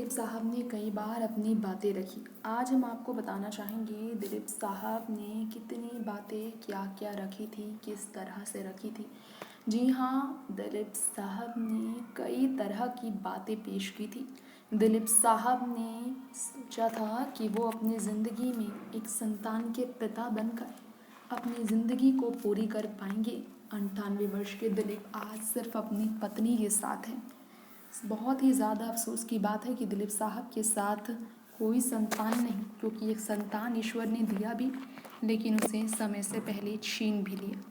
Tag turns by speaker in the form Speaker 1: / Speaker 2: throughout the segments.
Speaker 1: दिलीप साहब ने कई बार अपनी बातें रखी। आज हम आपको बताना चाहेंगे दिलीप साहब ने कितनी बातें क्या क्या रखी थी, किस तरह से रखी थी। जी हाँ, दिलीप साहब ने कई तरह की बातें पेश की थी। दिलीप साहब ने सोचा था कि वो अपनी ज़िंदगी में एक संतान के पिता बनकर अपनी ज़िंदगी को पूरी कर पाएंगे। 98 वर्ष के दिलीप आज सिर्फ अपनी पत्नी के साथ हैं। बहुत ही ज़्यादा अफसोस की बात है कि दिलीप साहब के साथ कोई संतान नहीं, क्योंकि एक संतान ईश्वर ने दिया भी, लेकिन उसे समय से पहले छीन भी लिया।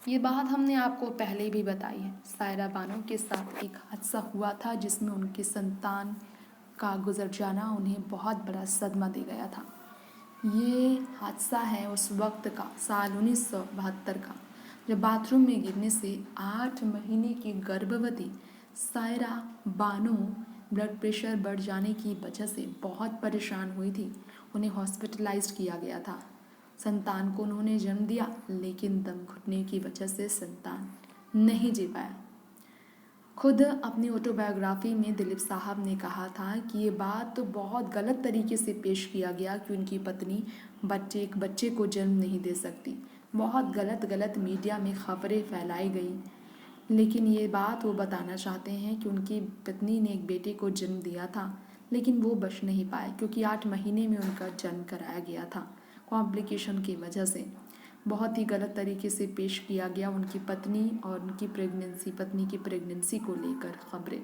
Speaker 1: ये बात हमने आपको पहले भी बताई है। सायरा बानो के साथ एक हादसा हुआ था जिसमें उनके संतान का गुजर जाना उन्हें बहुत बड़ा सदमा दे गया था। ये हादसा है उस वक्त का, साल 1972 का, जब बाथरूम में गिरने से 8 महीने की गर्भवती सायरा बानो ब्लड प्रेशर बढ़ जाने की वजह से बहुत परेशान हुई थी। उन्हें हॉस्पिटलाइज्ड किया गया था। संतान को उन्होंने जन्म दिया, लेकिन दम घुटने की वजह से संतान नहीं जी पाया। खुद अपनी ऑटोबायोग्राफी में दिलीप साहब ने कहा था कि ये बात तो बहुत गलत तरीके से पेश किया गया कि उनकी पत्नी एक बच्चे को जन्म नहीं दे सकती। बहुत गलत मीडिया में खबरें फैलाई गई, लेकिन ये बात वो बताना चाहते हैं कि उनकी पत्नी ने एक बेटे को जन्म दिया था, लेकिन वो बच नहीं पाए क्योंकि 8 महीने में उनका जन्म कराया गया था। कॉम्प्लिकेशन की वजह से बहुत ही गलत तरीके से पेश किया गया उनकी पत्नी और उनकी पत्नी की प्रेगनेंसी को लेकर खबरें।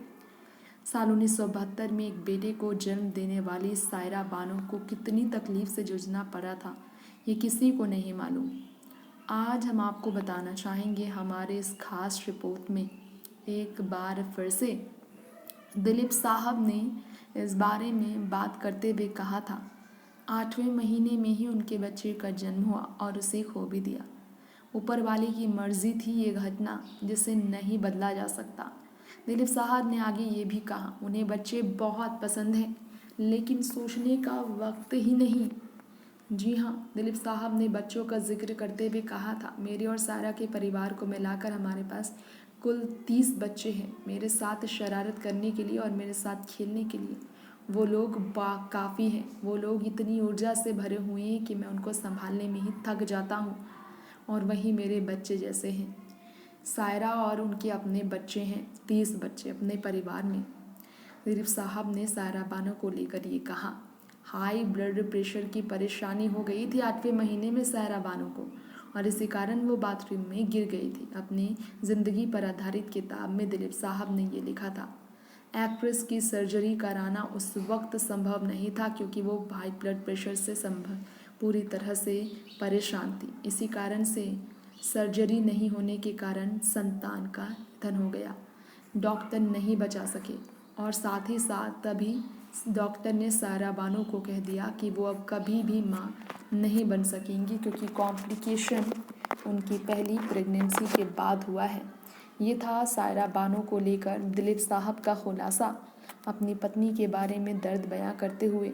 Speaker 1: साल 1972 में एक बेटे को जन्म देने वाली सायरा बानो को कितनी तकलीफ से जूझना पड़ा था, ये किसी को नहीं मालूम। आज हम आपको बताना चाहेंगे हमारे इस खास रिपोर्ट में। एक बार फिर से दिलीप साहब ने इस बारे में बात करते हुए कहा था, 8वें महीने में ही उनके बच्चे का जन्म हुआ और उसे खो भी दिया। ऊपर वाले की मर्जी थी ये घटना, जिसे नहीं बदला जा सकता। दिलीप साहब ने आगे ये भी कहा, उन्हें बच्चे बहुत पसंद हैं, लेकिन सोचने का वक्त ही नहीं। जी हाँ, दिलीप साहब ने बच्चों का जिक्र करते हुए कहा था, मेरे और सारा के परिवार को मिलाकर हमारे पास कुल 30 बच्चे हैं। मेरे साथ शरारत करने के लिए और मेरे साथ खेलने के लिए वो लोग काफ़ी हैं। वो लोग इतनी ऊर्जा से भरे हुए हैं कि मैं उनको संभालने में ही थक जाता हूँ, और वही मेरे बच्चे जैसे हैं। सायरा और उनके अपने बच्चे हैं, 30 बच्चे अपने परिवार में। दिलीप साहब ने सायरा बानो को लेकर ये कहा, हाई ब्लड प्रेशर की परेशानी हो गई थी 8वें महीने में सायरा बानो को, और इसी कारण वो बाथरूम में गिर गई थी। अपनी ज़िंदगी पर आधारित किताब में दिलीप साहब ने ये लिखा था, एक्ट्रेस की सर्जरी कराना उस वक्त संभव नहीं था क्योंकि वो हाई ब्लड प्रेशर से पूरी तरह से परेशान थी। इसी कारण से सर्जरी नहीं होने के कारण संतान का निधन हो गया। डॉक्टर नहीं बचा सके, और साथ ही साथ तभी डॉक्टर ने सायरा बानो को कह दिया कि वो अब कभी भी माँ नहीं बन सकेंगी, क्योंकि कॉम्प्लिकेशन उनकी पहली प्रेगनेंसी के बाद हुआ है। ये था सायरा बानो को लेकर दिलीप साहब का खुलासा, अपनी पत्नी के बारे में दर्द बयां करते हुए।